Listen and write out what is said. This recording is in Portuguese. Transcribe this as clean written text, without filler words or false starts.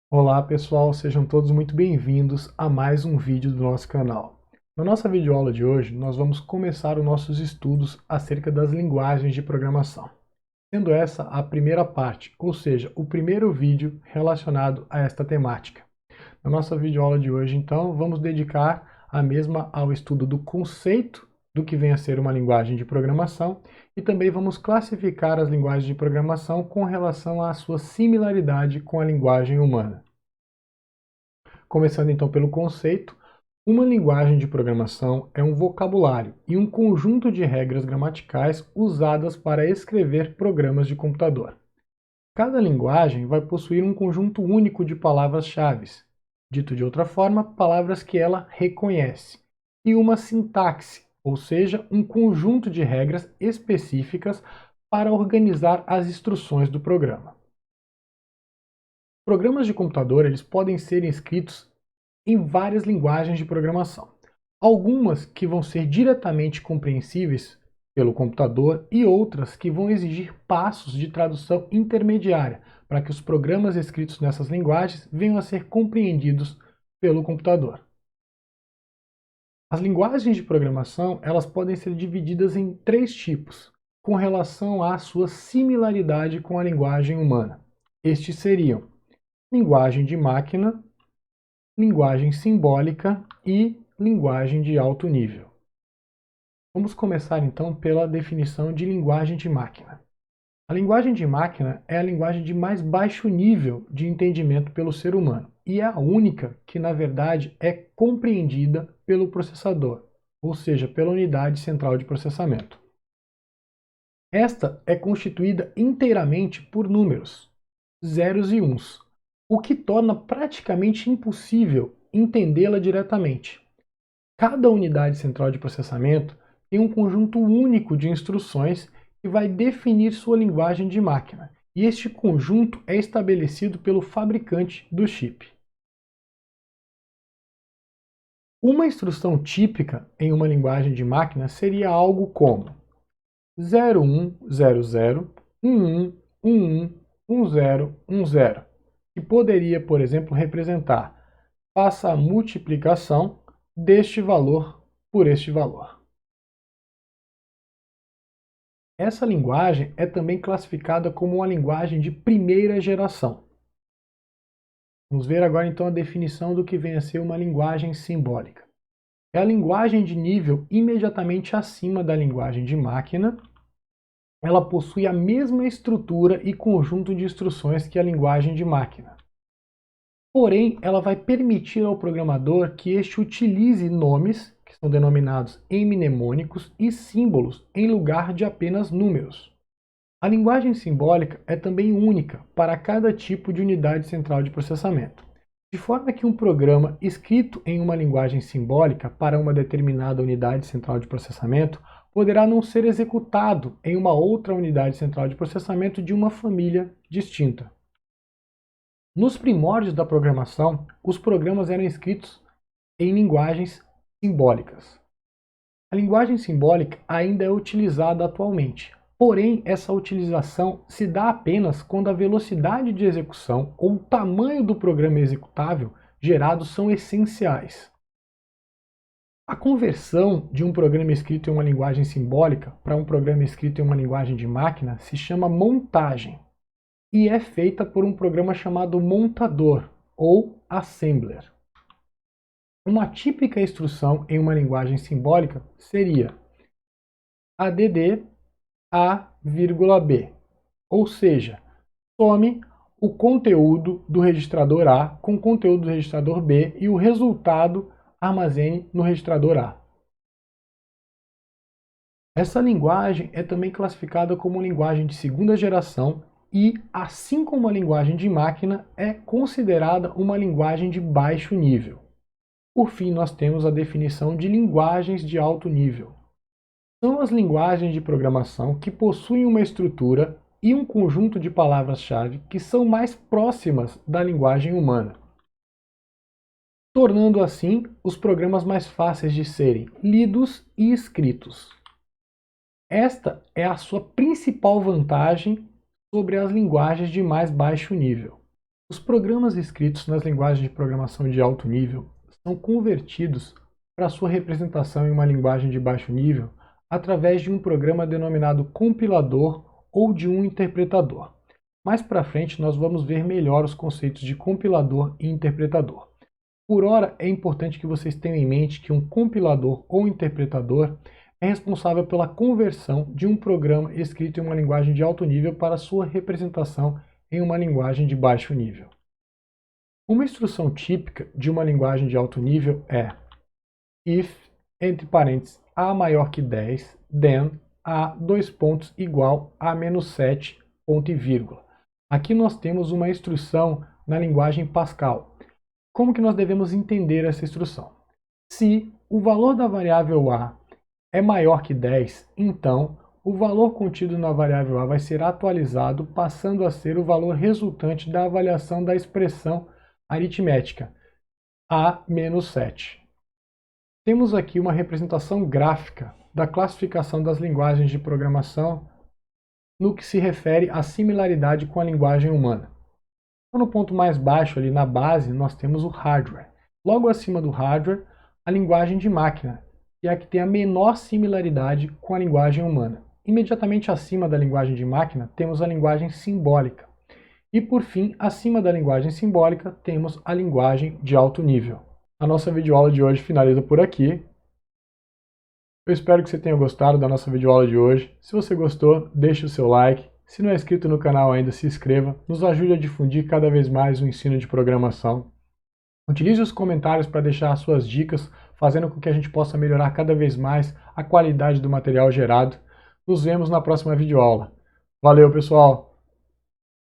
Olá pessoal, sejam todos muito bem-vindos a mais um vídeo do nosso canal. Na nossa videoaula de hoje, nós vamos começar os nossos estudos acerca das linguagens de programação. Sendo essa a primeira parte, ou seja, o primeiro vídeo relacionado a esta temática. Na nossa videoaula de hoje, então, vamos dedicar a mesma ao estudo do conceito do que vem a ser uma linguagem de programação e também vamos classificar as linguagens de programação com relação à sua similaridade com a linguagem humana. Começando então pelo conceito, uma linguagem de programação é um vocabulário e um conjunto de regras gramaticais usadas para escrever programas de computador. Cada linguagem vai possuir um conjunto único de palavras-chave, dito de outra forma, palavras que ela reconhece, e uma sintaxe, ou seja, um conjunto de regras específicas para organizar as instruções do programa. Programas de computador eles podem ser escritos em várias linguagens de programação. Algumas que vão ser diretamente compreensíveis pelo computador e outras que vão exigir passos de tradução intermediária para que os programas escritos nessas linguagens venham a ser compreendidos pelo computador. As linguagens de programação elas podem ser divididas em três tipos, com relação à sua similaridade com a linguagem humana. Estes seriam linguagem de máquina, linguagem simbólica e linguagem de alto nível. Vamos começar então pela definição de linguagem de máquina. A linguagem de máquina é a linguagem de mais baixo nível de entendimento pelo ser humano e é a única que, na verdade, é compreendida pelo processador, ou seja, pela unidade central de processamento. Esta é constituída inteiramente por números, zeros e uns, o que torna praticamente impossível entendê-la diretamente. Cada unidade central de processamento tem um conjunto único de instruções que vai definir sua linguagem de máquina, e este conjunto é estabelecido pelo fabricante do chip. Uma instrução típica em uma linguagem de máquina seria algo como 0100 111110, que poderia, por exemplo, representar faça a multiplicação deste valor por este valor. Essa linguagem é também classificada como uma linguagem de primeira geração. Vamos ver agora então a definição do que vem a ser uma linguagem simbólica. É a linguagem de nível imediatamente acima da linguagem de máquina. Ela possui a mesma estrutura e conjunto de instruções que a linguagem de máquina. Porém, ela vai permitir ao programador que este utilize nomes, que são denominados em mnemônicos, e símbolos em lugar de apenas números. A linguagem simbólica é também única para cada tipo de unidade central de processamento, de forma que um programa escrito em uma linguagem simbólica para uma determinada unidade central de processamento poderá não ser executado em uma outra unidade central de processamento de uma família distinta. Nos primórdios da programação, os programas eram escritos em linguagens simbólicas. A linguagem simbólica ainda é utilizada atualmente, porém essa utilização se dá apenas quando a velocidade de execução ou o tamanho do programa executável gerado são essenciais. A conversão de um programa escrito em uma linguagem simbólica para um programa escrito em uma linguagem de máquina se chama montagem e é feita por um programa chamado montador ou assembler. Uma típica instrução em uma linguagem simbólica seria add A,B, ou seja, some o conteúdo do registrador A com o conteúdo do registrador B e o resultado armazene no registrador A. Essa linguagem é também classificada como linguagem de segunda geração e, assim como a linguagem de máquina, é considerada uma linguagem de baixo nível. Por fim, nós temos a definição de linguagens de alto nível. São as linguagens de programação que possuem uma estrutura e um conjunto de palavras-chave que são mais próximas da linguagem humana, tornando assim os programas mais fáceis de serem lidos e escritos. Esta é a sua principal vantagem sobre as linguagens de mais baixo nível. Os programas escritos nas linguagens de programação de alto nível são convertidos para sua representação em uma linguagem de baixo nível através de um programa denominado compilador ou de um interpretador. Mais para frente nós vamos ver melhor os conceitos de compilador e interpretador. Por ora, é importante que vocês tenham em mente que um compilador ou interpretador é responsável pela conversão de um programa escrito em uma linguagem de alto nível para sua representação em uma linguagem de baixo nível. Uma instrução típica de uma linguagem de alto nível é if, entre parênteses, a maior que 10, then a, dois pontos, igual a menos 7, ponto e vírgula. Aqui nós temos uma instrução na linguagem Pascal. Como que nós devemos entender essa instrução? Se o valor da variável a é maior que 10, então o valor contido na variável a vai ser atualizado, passando a ser o valor resultante da avaliação da expressão aritmética, a menos 7. Temos aqui uma representação gráfica da classificação das linguagens de programação no que se refere à similaridade com a linguagem humana. Então, no ponto mais baixo, ali na base, nós temos o hardware. Logo acima do hardware, a linguagem de máquina, que é a que tem a menor similaridade com a linguagem humana. Imediatamente acima da linguagem de máquina, temos a linguagem simbólica. E, por fim, acima da linguagem simbólica, temos a linguagem de alto nível. A nossa videoaula de hoje finaliza por aqui. Eu espero que você tenha gostado da nossa videoaula de hoje. Se você gostou, deixe o seu like. Se não é inscrito no canal ainda, se inscreva. Nos ajude a difundir cada vez mais o ensino de programação. Utilize os comentários para deixar as suas dicas, fazendo com que a gente possa melhorar cada vez mais a qualidade do material gerado. Nos vemos na próxima videoaula. Valeu, pessoal!